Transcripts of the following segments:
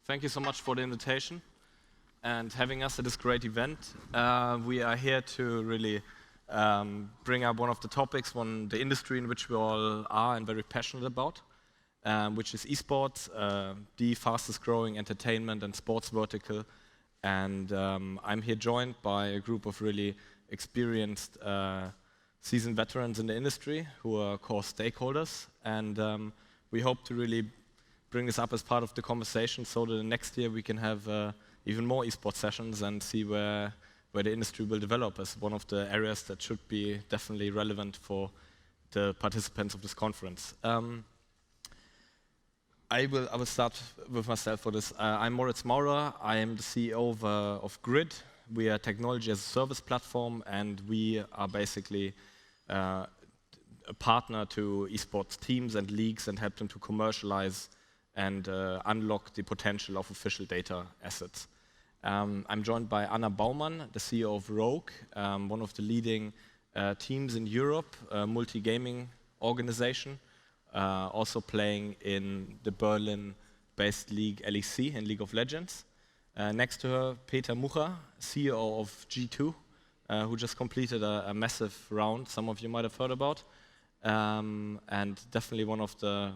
Thank you so much for the invitation and having us at this great event. We are here to really bring up one of the topics, the industry in which we all are and very passionate about, which is esports, the fastest growing entertainment and sports vertical. And I'm here joined by a group of really experienced seasoned veterans in the industry who are core stakeholders. And we hope to really bring this up as part of the conversation so that next year we can have even more esports sessions and see where the industry will develop as one of the areas that should be definitely relevant for the participants of this conference. I will start with myself for this. I'm Moritz. I am the CEO of Grid. We are a technology as a service platform, and we are basically a partner to esports teams and leagues and help them to commercialize and unlock the potential of official data assets. I'm joined by Baumann, the CEO of Rogue, one of the leading teams in Europe, a multi-gaming organization, also playing in the Berlin-based league LEC in League of Legends. Next to her, Mucha, CEO of G2, who just completed a massive round, some of you might have heard about, and definitely one of the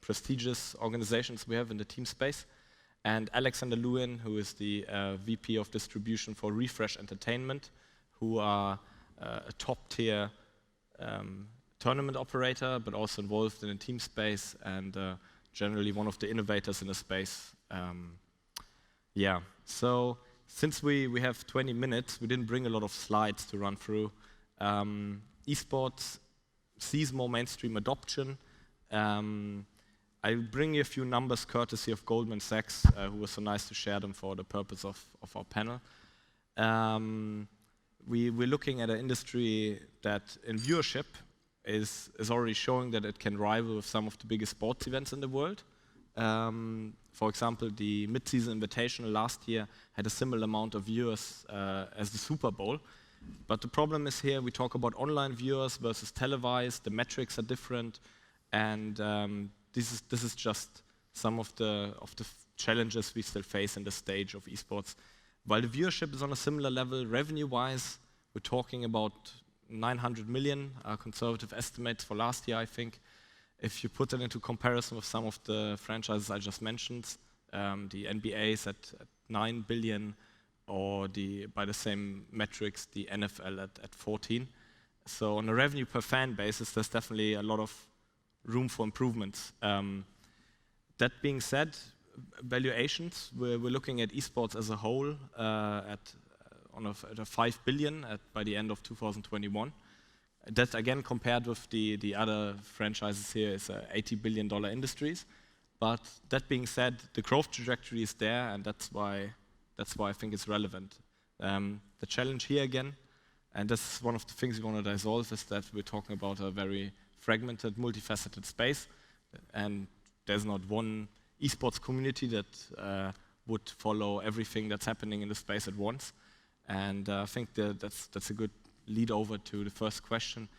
prestigious organizations we have in the team space. And Lewin, who is the VP of distribution for RFRESH Entertainment, who are a top-tier tournament operator, but also involved in the team space and generally one of the innovators in the space. So since we have 20 minutes, we didn't bring a lot of slides to run through. Esports sees more mainstream adoption. I'll bring you a few numbers courtesy of Goldman Sachs, who was so nice to share them for the purpose of our panel. We're looking at an industry that in viewership is already showing that it can rival with some of the biggest sports events in the world. For example, the mid-season invitational last year had a similar amount of viewers as the Super Bowl. But the problem is here we talk about online viewers versus televised. The metrics are different, and this is just some of the challenges we still face in the stage of esports. While the viewership is on a similar level, revenue-wise, we're talking about 900 million, conservative estimates for last year, I think. If you put it into comparison with some of the franchises I just mentioned, the NBA is at 9 billion, or by the same metrics, the NFL at 14. So on a revenue per fan basis, there's definitely a lot of room for improvements. That being said, valuations, we're looking at esports as a whole at a 5 billion by the end of 2021. That again compared with the other franchises here is $80 billion industries. But that being said, the growth trajectory is there, and that's why I think it's relevant. The challenge here again, and this is one of the things we want to resolve, is that we're talking about a very fragmented, multifaceted space, and there's not one esports community that would follow everything that's happening in the space at once. And I think that's a good lead over to the first question.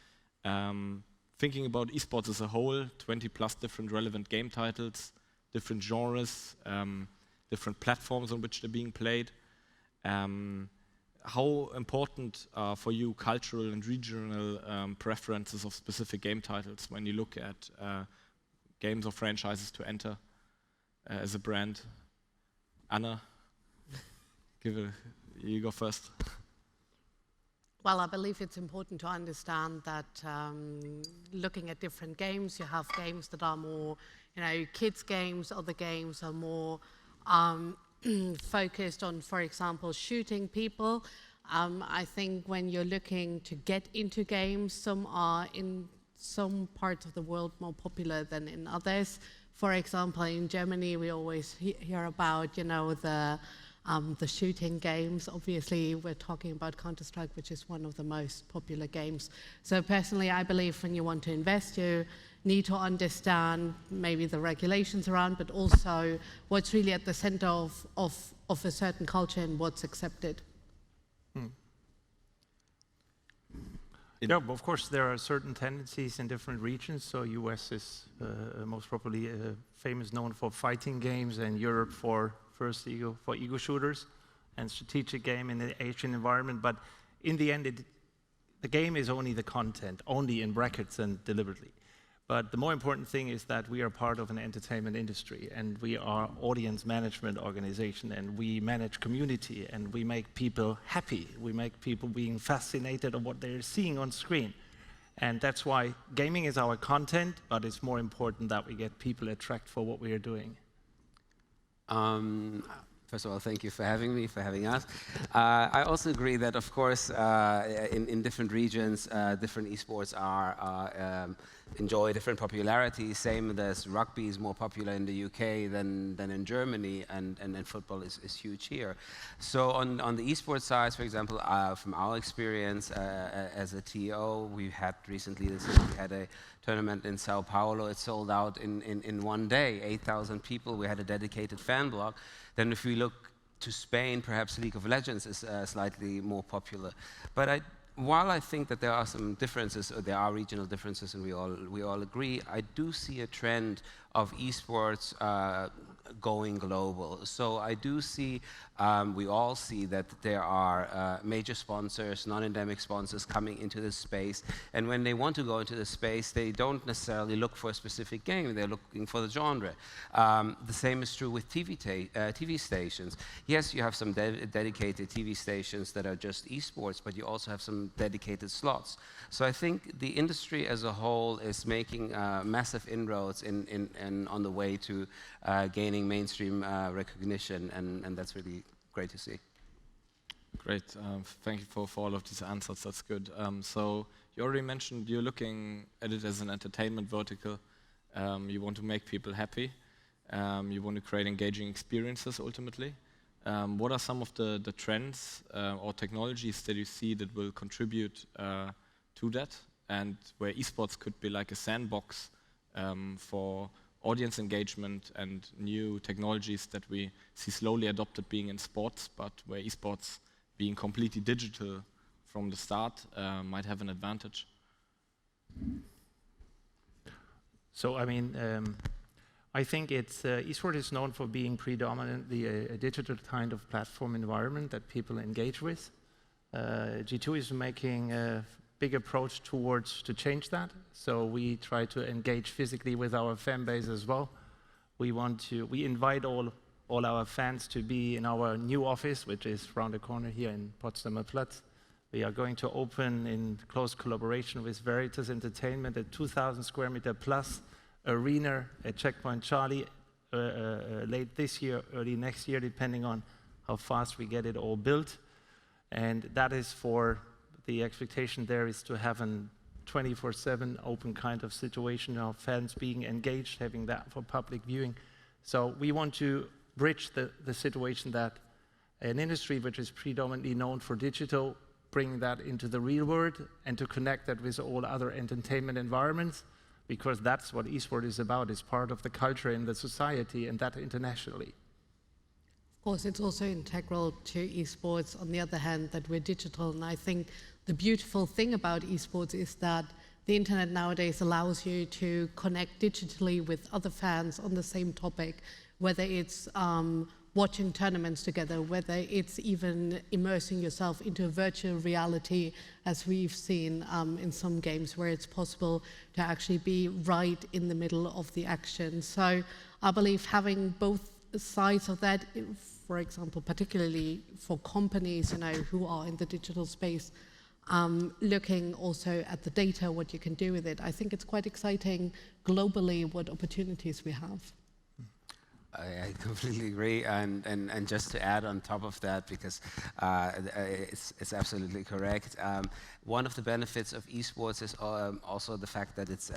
Thinking about esports as a whole, 20 plus different relevant game titles, different genres, different platforms on which they're being played. How important are for you cultural and regional preferences of specific game titles when you look at games or franchises to enter as a brand? Anna, you go first. Well, I believe it's important to understand that looking at different games, you have games that are more, kids games, other games are more focused on, for example, shooting people. I think when you're looking to get into games, some are in some parts of the world more popular than in others. For example, in Germany, we always hear about, the shooting games. Obviously, we're talking about Counter-Strike, which is one of the most popular games. So personally, I believe when you want to invest, you need to understand maybe the regulations around, but also what's really at the center of a certain culture and what's accepted. Yeah, but of course there are certain tendencies in different regions. So US is most probably famous, known for fighting games, and Europe for ego shooters and strategic game in the Asian environment. But in the end, the game is only the content, only in brackets and deliberately. But the more important thing is that we are part of an entertainment industry, and we are audience management organization, and we manage community, and we make people happy. We make people being fascinated of what they're seeing on screen. And that's why gaming is our content, but it's more important that we get people attracted for what we are doing. First of all, thank you for having me, for having us. I also agree that, of course, in different regions, different esports enjoy different popularity. Same as rugby is more popular in the UK than in Germany, and football is huge here. So on the esports side, for example, from our experience as a TO, we had recently we had a tournament in Sao Paulo. It sold out in one day, 8,000 people. We had a dedicated fan block. Then if we look to Spain, perhaps League of Legends is slightly more popular. But while I think that there are some differences, or there are regional differences, and we all agree, I do see a trend of esports going global. So I do see, we all see that there are major sponsors, non-endemic sponsors coming into this space. And when they want to go into the space, they don't necessarily look for a specific game, they're looking for the genre. The same is true with TV stations. Yes, you have some dedicated TV stations that are just esports, but you also have some dedicated slots. So I think the industry as a whole is making massive inroads on the way to gaining mainstream recognition, and that's really great to see. Great, thank you for all of these answers, that's good. So you already mentioned you're looking at it as an entertainment vertical. You want to make people happy. You want to create engaging experiences ultimately. What are some of the trends or technologies that you see that will contribute to that, and where esports could be like a sandbox for audience engagement and new technologies that we see slowly adopted being in sports, but where esports being completely digital from the start might have an advantage? So, I mean, I think esports is known for being predominantly a digital kind of platform environment that people engage with. G2 is making a big approach to change that. So we try to engage physically with our fan base as well. We invite all our fans to be in our new office, which is around the corner here in Potsdamer Platz. We are going to open in close collaboration with Veritas Entertainment a 2,000 square meter plus arena at Checkpoint Charlie late this year, early next year, depending on how fast we get it all built. And that is for the expectation there is to have a 24/7 open kind of situation of fans being engaged, having that for public viewing. So we want to bridge the situation that an industry which is predominantly known for digital, bring that into the real world and to connect that with all other entertainment environments, because that's what esports is about. It's part of the culture in the society, and that internationally. Of course, it's also integral to esports, on the other hand, that we're digital. And I think the beautiful thing about esports is that the internet nowadays allows you to connect digitally with other fans on the same topic, whether it's watching tournaments together, whether it's even immersing yourself into virtual reality, as we've seen in some games where it's possible to actually be right in the middle of the action. So I believe having both sides of that, for example, particularly for companies, who are in the digital space, looking also at the data, what you can do with it. I think it's quite exciting globally what opportunities we have. I completely agree, and just to add on top of that, because it's absolutely correct. One of the benefits of esports is also the fact that it's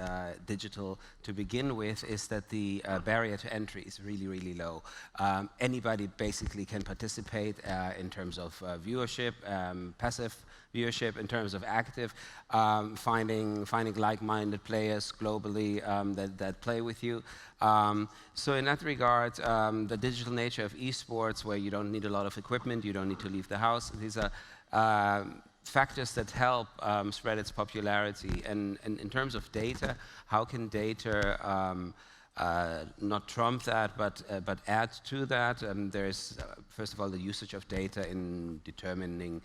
digital to begin with, is that the barrier to entry is really, really low. Anybody basically can participate in terms of viewership, passive viewership, in terms of active, finding like-minded players globally that play with you. So in that regard, the digital nature of esports, where you don't need a lot of equipment, you don't need to leave the house, these are factors that help spread its popularity. And in terms of data, how can data not trump that, but add to that? There's, first of all, the usage of data in determining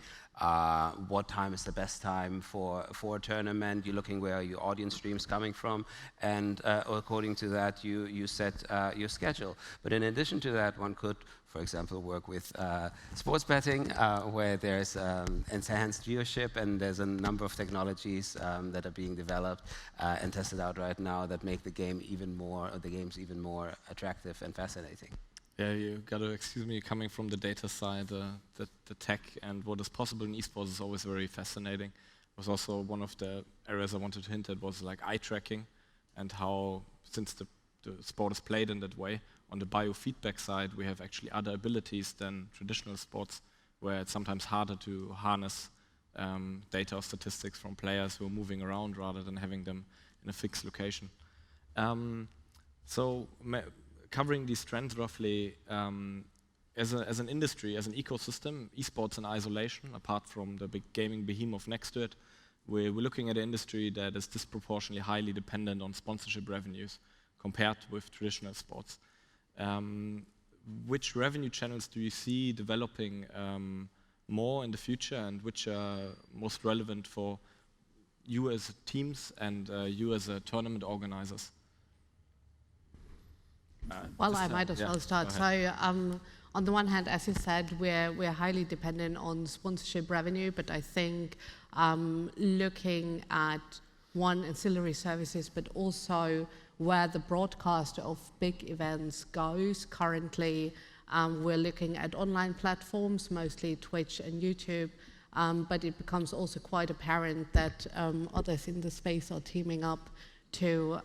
what time is the best time for a tournament. You're looking where your audience stream's coming from, and according to that, you set your schedule. But in addition to that, one could, for example, work with sports betting, where there's enhanced viewership, and there's a number of technologies that are being developed and tested out right now that make the game even more, or the games even more attractive and fascinating. Yeah, you gotta excuse me, coming from the data side, the tech and what is possible in esports is always very fascinating. It was also one of the areas I wanted to hint at was like eye tracking, and how, since the sport is played in that way, on the biofeedback side, we have actually other abilities than traditional sports, where it's sometimes harder to harness data or statistics from players who are moving around rather than having them in a fixed location. Covering these trends roughly, as an industry, as an ecosystem, esports in isolation, apart from the big gaming behemoth next to it, we're looking at an industry that is disproportionately highly dependent on sponsorship revenues compared with traditional sports. Which revenue channels do you see developing more in the future, and which are most relevant for you as teams and you as tournament organizers? Well, I might as well start. So, on the one hand, as you said, we're highly dependent on sponsorship revenue, but I think looking at ancillary services, but also where the broadcast of big events goes currently, we're looking at online platforms, mostly Twitch and YouTube, but it becomes also quite apparent that others in the space are teaming up to,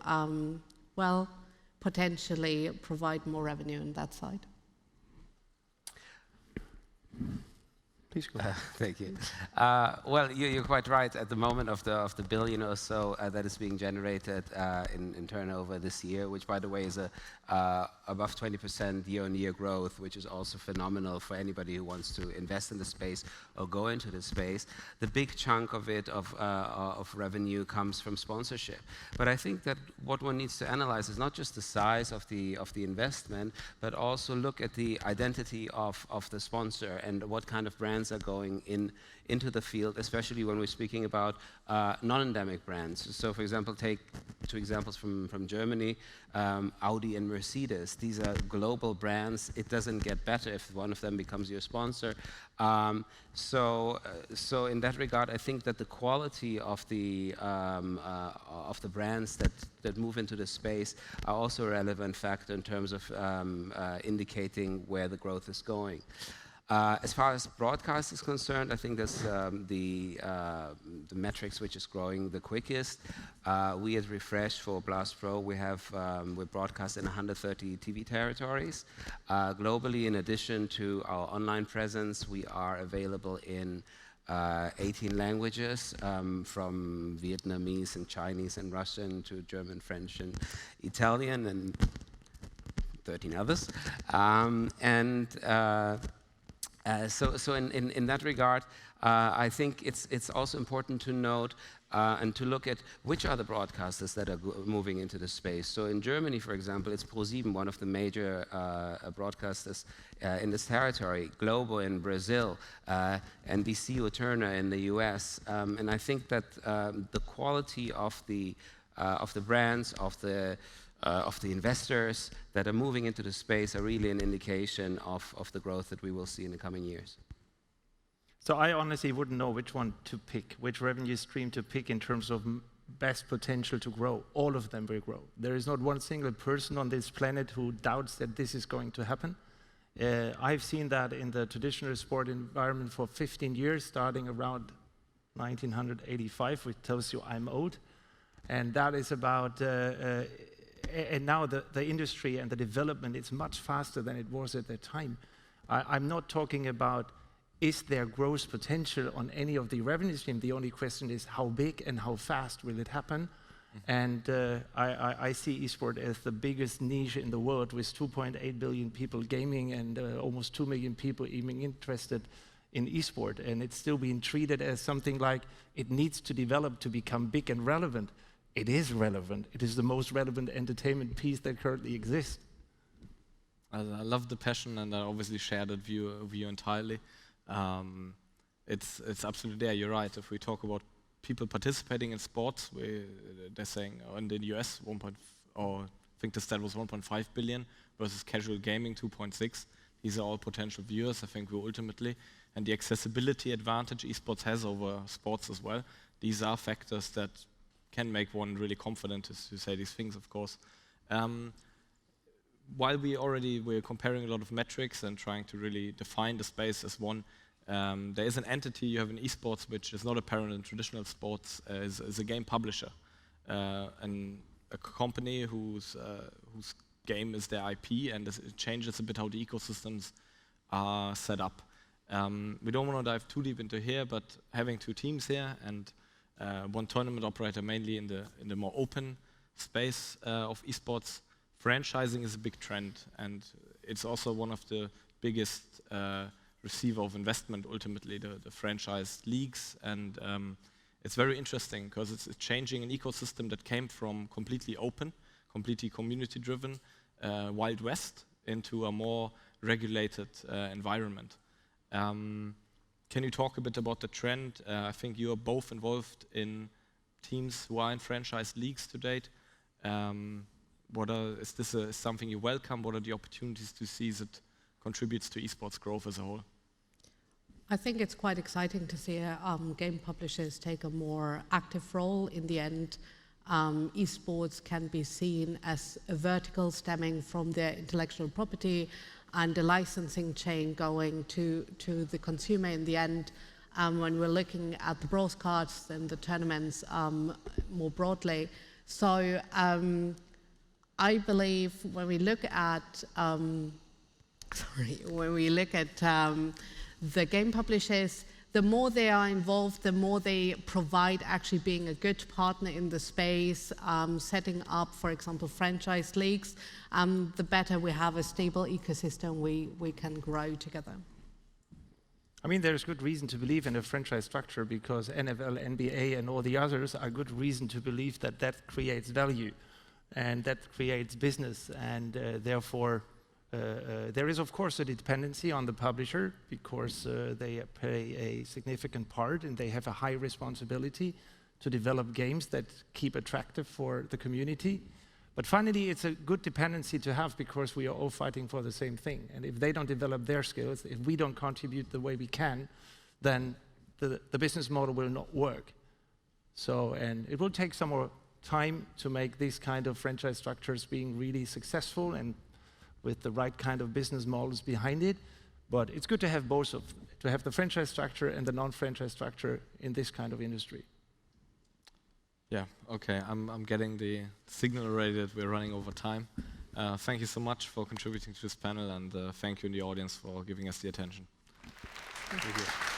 potentially provide more revenue on that side. Please go. Thank you. Well, you're quite right. At the moment of the billion or so that is being generated in turnover this year, which, by the way, is above 20% year-on-year growth, which is also phenomenal for anybody who wants to invest in the space or go into the space. The big chunk of it, of revenue, comes from sponsorship. But I think that what one needs to analyze is not just the size of the investment, but also look at the identity of the sponsor and what kind of brands are going into the field, especially when we're speaking about non-endemic brands. So, for example, take two examples from Germany, Audi and Mercedes. These are global brands. It doesn't get better if one of them becomes your sponsor. So in that regard, I think that the quality of the brands that move into the space are also a relevant factor in terms of indicating where the growth is going. As far as broadcast is concerned, I think that's the metrics which is growing the quickest. We at RFRESH for Blast Pro, we broadcast in 130 TV territories. Globally, in addition to our online presence, we are available in 18 languages, from Vietnamese and Chinese and Russian to German, French, and Italian, and 13 others. So in that regard, I think it's also important to note and to look at which are the broadcasters that are moving into the space. So in Germany, for example, it's ProSieben, one of the major broadcasters in this territory, Globo in Brazil, NBC or Turner in the US. And I think that the quality of the brands, of the investors that are moving into the space are really an indication of the growth that we will see in the coming years. So I honestly wouldn't know which one to pick, which revenue stream to pick in terms of best potential to grow. All of them will grow. There is not one single person on this planet who doubts that this is going to happen. I've seen that in the traditional sport environment for 15 years, starting around 1985, which tells you I'm old. And that is about... and now the industry and the development is much faster than it was at that time. I'm not talking about is there growth potential on any of the revenue stream. The only question is how big and how fast will it happen. Mm-hmm. And I see eSport as the biggest niche in the world, with 2.8 billion people gaming and almost 2 million people even interested in esport, and it's still being treated as something like it needs to develop to become big and relevant. It is relevant. It is the most relevant entertainment piece that currently exists. I love the passion, and I obviously share that view entirely. It's absolutely there. You're right. If we talk about people participating in sports, they're saying in the US, I think the stat was 1.5 billion versus casual gaming 2.6. These are all potential viewers. I think we ultimately, and the accessibility advantage esports has over sports as well. These are factors that can make one really confident to say these things, of course. While we're comparing a lot of metrics and trying to really define the space as one, there is an entity you have in esports which is not apparent in traditional sports, is a game publisher, and a company whose game is their IP, and it changes a bit how the ecosystems are set up. We don't want to dive too deep into here, but having two teams here and one tournament operator mainly in the more open space of esports, franchising is a big trend, and it's also one of the biggest receiver of investment, ultimately, the franchise leagues. And it's very interesting because it's changing an ecosystem that came from completely open, completely community-driven, Wild West, into a more regulated environment. Can you talk a bit about the trend? I think you are both involved in teams who are in franchise leagues to date. Is this something you welcome? What are the opportunities to see as it contributes to esports growth as a whole? I think it's quite exciting to see game publishers take a more active role. In the end, esports can be seen as a vertical stemming from their intellectual property and the licensing chain going to the consumer in the end. When we're looking at the broadcasts and the tournaments more broadly. So I believe when we look at the game publishers, the more they are involved, the more they provide actually being a good partner in the space, setting up, for example, franchise leagues, the better we have a stable ecosystem, we can grow together. I mean, there's good reason to believe in a franchise structure because NFL, NBA, and all the others are good reason to believe that that creates value and that creates business, and therefore there is, of course, a dependency on the publisher because they play a significant part and they have a high responsibility to develop games that keep attractive for the community. But finally, it's a good dependency to have because we are all fighting for the same thing. And if they don't develop their skills, if we don't contribute the way we can, then the business model will not work. So, and it will take some more time to make these kind of franchise structures being really successful and with the right kind of business models behind it. But it's good to have both of them, to have the franchise structure and the non-franchise structure in this kind of industry. Yeah, okay, I'm getting the signal already that we're running over time. Thank you so much for contributing to this panel, and thank you in the audience for giving us the attention. Thank you.